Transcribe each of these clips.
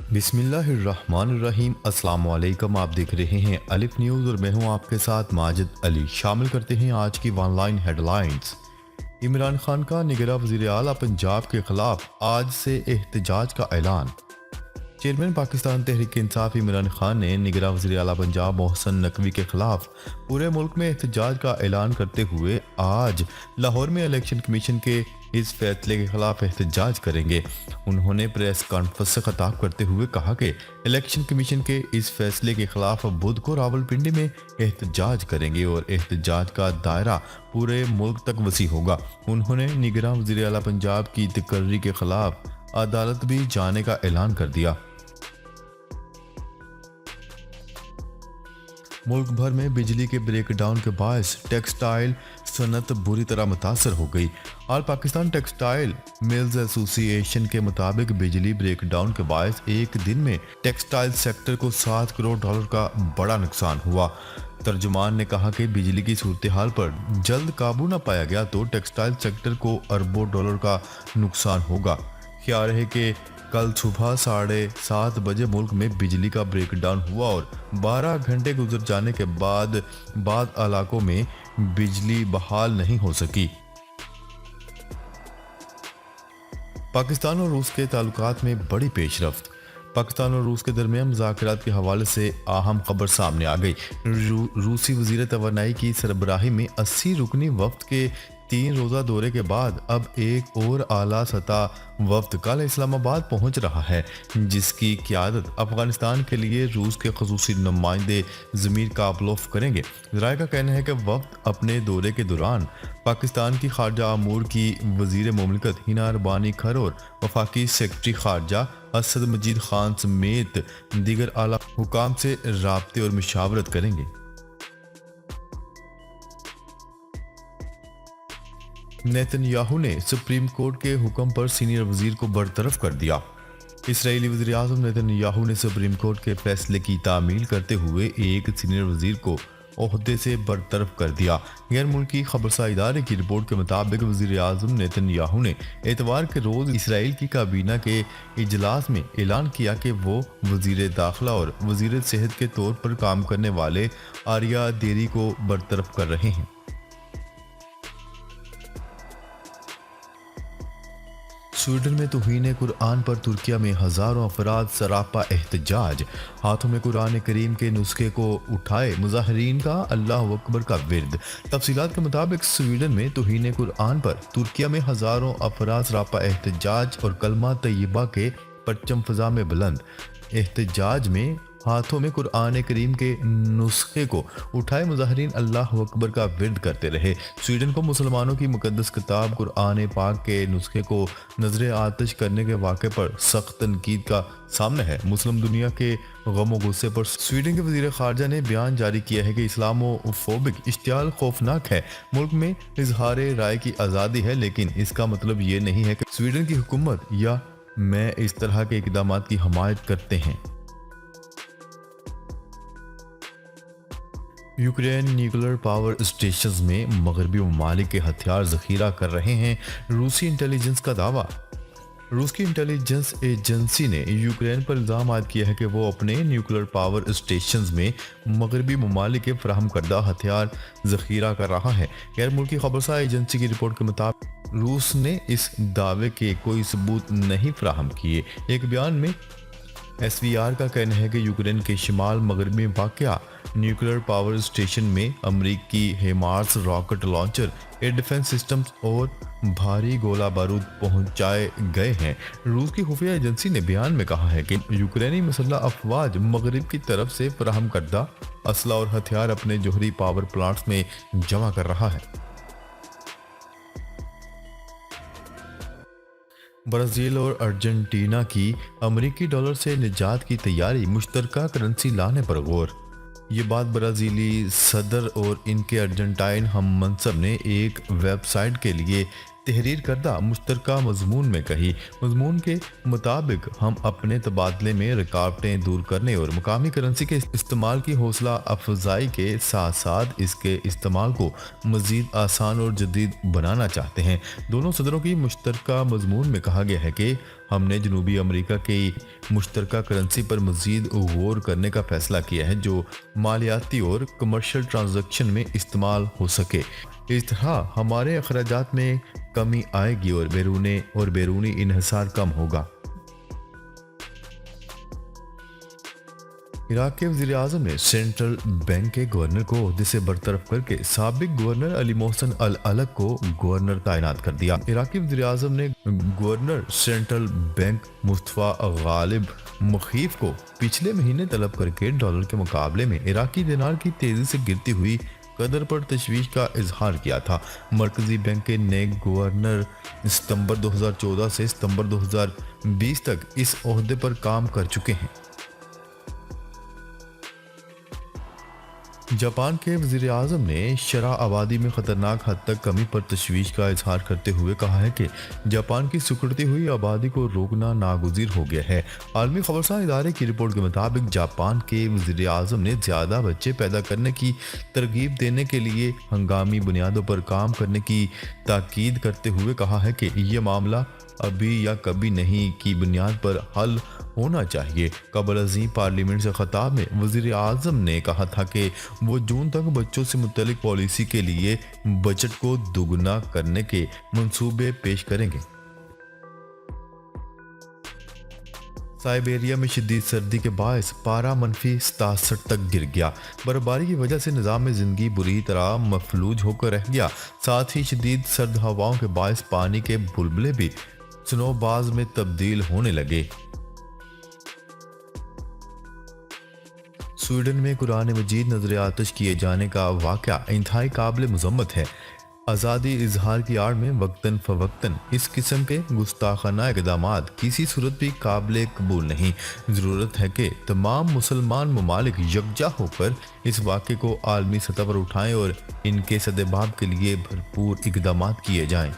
बिस्मिल्लाहिर्रहमानिर्रहीम। अस्सलाम वालेकुम। आप देख रहे हैं अलिफ न्यूज़ और मैं हूं आपके साथ माजिद अली। शामिल करते हैं आज की ऑनलाइन हेडलाइंस। इमरान खान का निगरां वज़ीर आला पंजाब के खिलाफ आज से एहतजाज का ऐलान। चेयरमैन पाकिस्तान तहरीक इंसाफ इमरान खान ने निगरां वज़ीर आला पंजाब मोहसन नकवी के खिलाफ पूरे मुल्क में एहतजाज का ऐलान करते हुए आज लाहौर में इलेक्शन कमीशन के इस फैसले के खिलाफ एहतजाज करेंगे। उन्होंने प्रेस कॉन्फ्रेंस से खिताब करते हुए कहा कि इलेक्शन कमीशन के इस फैसले के खिलाफ बुध को रावलपिंडी में एहतजाज करेंगे और एहतजाज का दायरा पूरे मुल्क तक वसी होगा। उन्होंने निगरां वज़ीर आला पंजाब की तकर्री के खिलाफ अदालत भी जाने का ऐलान कर दिया। मुल्क भर में बिजली के ब्रेकडाउन के बायस टेक्सटाइल सनत बुरी तरह मुतासर हो गई। All Pakistan textile mills association के मुताबिक बिजली ब्रेकडाउन के बायस एक दिन में टेक्सटाइल सेक्टर को $7 करोड़ का बड़ा नुकसान हुआ। तर्जुमान ने कहा कि बिजली की सूरत हाल पर जल्द काबू न पाया गया तो टेक्सटाइल सेक्टर को अरबों डॉलर का नुकसान होगा। ख्याल है कि कल सुबह 7:30 बजे मुल्क में बिजली का ब्रेकडाउन हुआ और 12 घंटे गुजर जाने के बाद इलाकों में बिजली बहाल नहीं हो सकी। पाकिस्तान और रूस के ताल्लुकात में बड़ी पेशरफ्त। पाकिस्तान और रूस के दरमियान मुज़ाकरात के हवाले से अहम खबर सामने आ गई। रूसी वज़ीर तवानाई की सरबराही में 80 रुकनी वफ्द के 3 रोज़ा दौरे के बाद अब एक और आला सतह वफ्द कल इस्लामाबाद पहुंच रहा है, जिसकी क़यादत अफगानिस्तान के लिए रूस के ख़ुसूसी नुमाइंदे ज़मीर काबलोफ करेंगे। ज़राए का कहना है कि वफ्द अपने दौरे के दौरान पाकिस्तान की खारजा अमूर की वज़ीर मुमलिकत हिना अरबानी खर और वफाकी सेक्रेटरी खारजा असद मजीद खान समेत दीगर आला हुकाम से राब्ते और मुशावरत करेंगे। नेतन्याहू ने सुप्रीम कोर्ट के हुक्म पर सीनियर वजीर को बरतरफ कर दिया। इसराइली वज़ीर आज़म नेतन्याहू ने सुप्रीम कोर्ट के फैसले की तामील करते हुए एक सीनियर वजीर को ओहदे से बरतरफ कर दिया। गैर मुल्की खबरसार इदारे की रिपोर्ट के मुताबिक वज़ीर आज़म नेतन्याहू ने एतवार के रोज़ इसराइल की काबीना के इजलास में ऐलान किया कि वो वज़ीर दाखिला और वज़ीर सेहत के तौर पर काम करने वाले आर्या देरी को बरतरफ कर रहे हैं। स्वीडन में तौहीन कुरान पर तुर्किया में हजारों अफराद सरापा एहतजाज। हाथों में कुरान करीम के नुस्खे को उठाए मुजाहिरीन का अल्लाह अकबर का विर्द। तफसीलात के मुताबिक स्वीडन में तौहीन कुरान पर तुर्किया में हजारों अफराद सरापा एहतजाज और कलमा तैयबा के परचम फजा में बुलंद। एहतजाज में हाथों में कुरान करीम के नुस्खे को उठाए मुजाहिरीन अल्लाह अकबर का विर्द करते रहे। स्वीडन को मुसलमानों की मुकद्दस किताब कुरान पाक के नुस्खे को नजर आतिश करने के वाक़े पर सख्त तनकीद का सामना है। मुस्लिम दुनिया के गम और गुस्से पर स्वीडन के वज़ीर ख़ारजा ने बयान जारी किया है कि इस्लामोफोबिक इश्तियाल खौफनाक है। मुल्क में इजहार राय की आज़ादी है, लेकिन इसका मतलब ये नहीं है कि स्वीडन की हुकूमत या मैं इस तरह के इक़दामात की हमायत करते हैं। यूक्रेन न्यूक्लियर पावर स्टेशंस में मगरबी ममालिक के हथियार ज़ख़ीरा कर रहे हैं, रूसी इंटेलिजेंस का दावा। रूस की इंटेलिजेंस एजेंसी ने यूक्रेन पर इल्ज़ाम आयद किया है कि वो अपने न्यूक्लियर पावर स्टेशंस में मगरबी ममालिक के फराहम करदा हथियार ज़ख़ीरा कर रहा है। गैर मुल्की खबरसार एजेंसी की रिपोर्ट के मुताबिक रूस ने इस दावे के कोई सबूत नहीं फराहम किए। एक बयान में SVR का कहना है कि यूक्रेन के शिमाल मगरबी में वाक़या न्यूक्लियर पावर स्टेशन में अमरीकी HIMARS rocket launcher, air defence systems और भारी गोला बारूद पहुंचाए गए हैं। रूस की खुफिया एजेंसी ने बयान में कहा है कि यूक्रेनी मसल्ह अफवाज मगरब की तरफ से फराहम करदा असला और हथियार अपने जोहरी पावर प्लांट्स में जमा कर रहा है। ब्राज़ील और अर्जेंटीना की अमेरिकी डॉलर से निजात की तैयारी, मुश्तरका करेंसी लाने पर गौर। ये बात ब्राज़ीली सदर और इनके अर्जेंटाइन हम मनसब ने एक वेबसाइट के लिए तहरीर करदा मुश्तरका मजमून में कही। मजमून के मुताबिक हम अपने तबादले में रुकावटें दूर करने और मुकामी करेंसी के इस्तेमाल की हौसला अफजाई के साथ साथ इसके इस्तेमाल को मज़ीद आसान और जदीद बनाना चाहते हैं। दोनों सदरों की मुश्तरका मजमून में कहा गया है कि हमने जनूबी अमेरिका की मुश्तरका करेंसी पर मज़ीद गौर करने का फैसला किया है जो मालियाती और कमर्शियल ट्रांजैक्शन में इस्तेमाल हो सके। इस तरह हमारे अखराजात में कमी आएगी और बैरूनी इन्हिसार कम होगा। इराक के वज़ीर आज़म ने सेंट्रल बैंक के गवर्नर को ओहदे से बरतरफ करके साबिक गवर्नर अली मोहसन अल अलग को गवर्नर तैनात कर दिया। इराकी वज़ीर आज़म ने governor central bank Mustafa Ghalib Mukhif को पिछले महीने तलब करके डॉलर के मुकाबले में इराकी दिनार की तेजी से गिरती हुई कदर पर तशवीश का इजहार किया था। मरकजी बैंक के नए गवर्नर सितंबर 2014 से सितंबर 2020 तक इस ओहदे पर काम कर चुके हैं। जापान के वज़ीर आज़म ने शरह आबादी में ख़तरनाक हद तक कमी पर तशवीश का इजहार करते हुए कहा है कि जापान की सिकुड़ती हुई आबादी को रोकना नागुज़ीर हो गया है। आलमी खबरसां इदारे की रिपोर्ट के मुताबिक जापान के वज़ीर आज़म ने ज़्यादा बच्चे पैदा करने की तरगीब देने के लिए हंगामी बुनियादों पर काम करने की ताकीद करते हुए कहा है कि यह मामला अभी या कभी नहीं की बुनियाद पर हल होना चाहिए। कबल अज़ीम पार्लियामेंट से खिताब में वज़ीर आज़म ने कहा था कि वो जून तक बच्चों से मुतल्लिक पॉलिसी के लिए बजट को दोगुना करने के मंसूबे पेश करेंगे। साइबेरिया में शदीद सर्दी के बायस पारा -67 तक गिर गया। बर्फबारी की वजह से निज़ाम में ज़िंदगी बुरी तरह मफलूज होकर रह गया। साथ ही शदीद सर्द हवाओं के बायस पानी के बुलबुले भी स्नोबाज में तब्दील होने लगे। स्वीडन में कुरान मजीद नजर आतश किए जाने का वाक़या इंतहाई काबिल मज़म्मत है। आज़ादी इजहार की आड़ में वक्तन फ़वक्तन इस किस्म के गुस्ताखाना इक़दामात किसी सूरत भी काबिल कबूल नहीं। ज़रूरत है कि तमाम मुसलमान ममालिक यकजा होकर इस वाक़े को आलमी सतह पर उठाएं और इनके सद्देबाब के लिए भरपूर इक़दामात किए जाएं।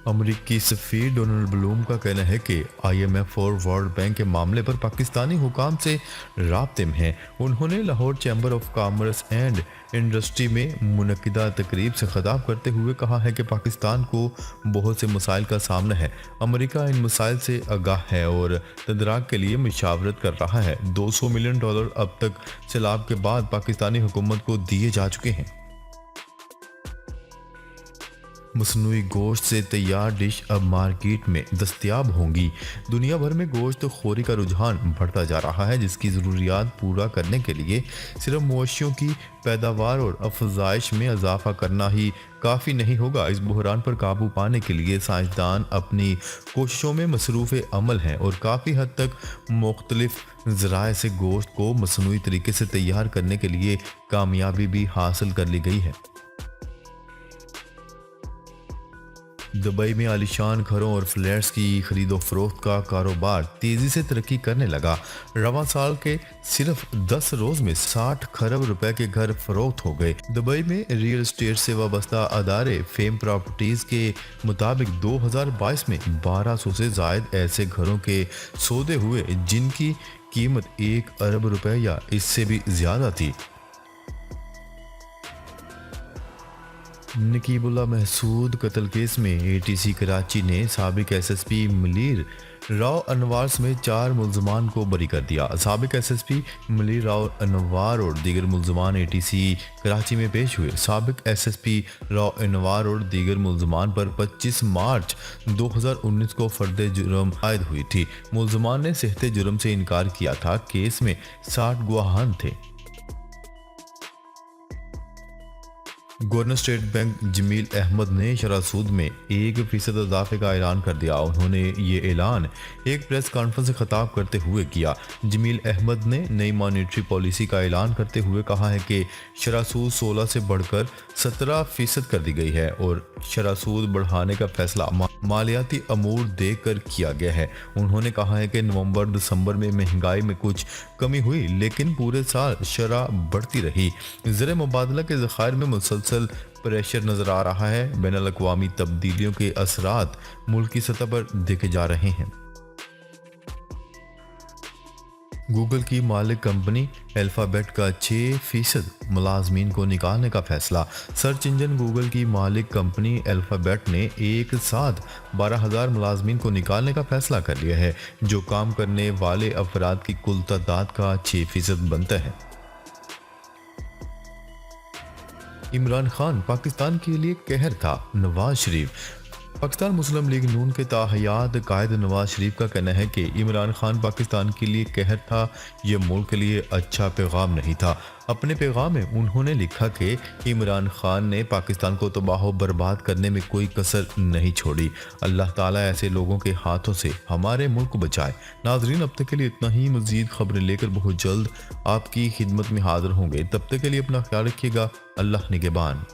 अमरीकी सफ़ीर डोनाल्ड ब्लूम का कहना है कि IMF और वर्ल्ड बैंक के मामले पर पाकिस्तानी हुकाम से राब्ते में हैं। उन्होंने Lahore chamber of commerce and industry में मुनक्किदा तकरीब से खिताब करते हुए कहा है कि पाकिस्तान को बहुत से मसाइल का सामना है। अमेरिका इन मसाइल से आगाह है और तदराक के लिए मशावरत कर रहा है। $200 मिलियन अब तक सैलाब के बाद पाकिस्तानी हुकूमत को दिए जा चुके हैं। मसनूई गोश्त से तैयार डिश अब मार्केट में दस्तयाब होंगी। दुनिया भर में गोश्त खोरी का रुझान बढ़ता जा रहा है, जिसकी ज़रूरियात पूरा करने के लिए सिर्फ मवेशियों की पैदावार और अफजाइश में इजाफा करना ही काफ़ी नहीं होगा। इस बहरान पर काबू पाने के लिए साइंसदान अपनी कोशिशों में मसरूफ़ अमल हैं और काफ़ी हद तक मुख्तलिफ ज़राए से गोश्त को मसनूई तरीके से तैयार करने के लिए कामयाबी भी हासिल कर ली गई है। दुबई में आलीशान घरों और फ्लैट्स की खरीदो फरोख्त का कारोबार तेजी से तरक्की करने लगा। रवां साल के सिर्फ 10 रोज में 60 खरब रुपए के घर फरोख्त हो गए। दुबई में रियल एस्टेट से वाबस्ता अदारे फेम प्रॉपर्टीज के मुताबिक 2022 में 1200 से जायद ऐसे घरों के सौदे हुए जिनकी कीमत 1 अरब रुपए या इससे भी ज्यादा थी। नकीबुल्ला महसूद कत्ल केस में ATC कराची ने साबिक SSP मलीर राव अनवार समेत 4 मुल्ज़मान को बरी कर दिया। साबिक SSP मलीर राव अनवार और दीगर मुल्ज़मान ATC कराची में पेश हुए। साबिक SSP राव अनवार और दीगर मुल्ज़मान पर 25 मार्च 2019 को फर्द जुर्म आयद हुई थी। मुल्ज़मान ने सेहते जुर्म से इनकार किया था। केस में 60 गवाहान थे। Governor state bank Jamil Ahmad ने शरह सूद में 1% इजाफे का ऐलान कर दिया। उन्होंने ये ऐलान एक प्रेस कॉन्फ्रेंस से खिताब करते हुए किया। जमील अहमद ने नई मॉनेटरी पॉलिसी का ऐलान करते हुए कहा है कि शरह सूद 16 से बढ़कर 17% कर दी गई है और शरह सूद बढ़ाने का फैसला मालियाती अमूर देखकर किया गया है। उन्होंने कहा है कि नवंबर दिसंबर में महंगाई में कुछ कमी हुई, लेकिन पूरे साल शरह बढ़ती रही। ज़र मुबादला के ज़खायर में मुसलसल प्रेशर नज़र आ रहा है। बैनुल अक़वामी तब्दीलियों के असरात मुल्क की सतह पर देखे जा रहे हैं। गूगल की मालिक कंपनी अल्फ़ाबेट का 6% मुलाजमीन को निकालने का फैसला। सर्च इंजन गूगल की मालिक कंपनी अल्फ़ाबेट ने एक साथ 12,000 मुलाजमीन को निकालने का फैसला कर लिया है, जो काम करने वाले अफराद की कुल तादाद का 6% बनता है। इमरान खान पाकिस्तान के लिए कहर था, नवाज शरीफ। पाकिस्तान मुस्लिम लीग नून के ताहयात कायद नवाज शरीफ का कहना है कि इमरान खान पाकिस्तान के लिए कहर था, यह मुल्क के लिए अच्छा पैगाम नहीं था। अपने पैगाम में उन्होंने लिखा कि इमरान खान ने पाकिस्तान को तबाह बर्बाद करने में कोई कसर नहीं छोड़ी। अल्लाह ताला ऐसे लोगों के हाथों से हमारे मुल्क को बचाए। नाजरीन, अब तक के लिए इतना ही। मजीद खबरें लेकर बहुत जल्द आपकी खिदमत में हाजिर होंगे। तब तक के लिए अपना ख्याल रखिएगा। अल्लाह निगहबान।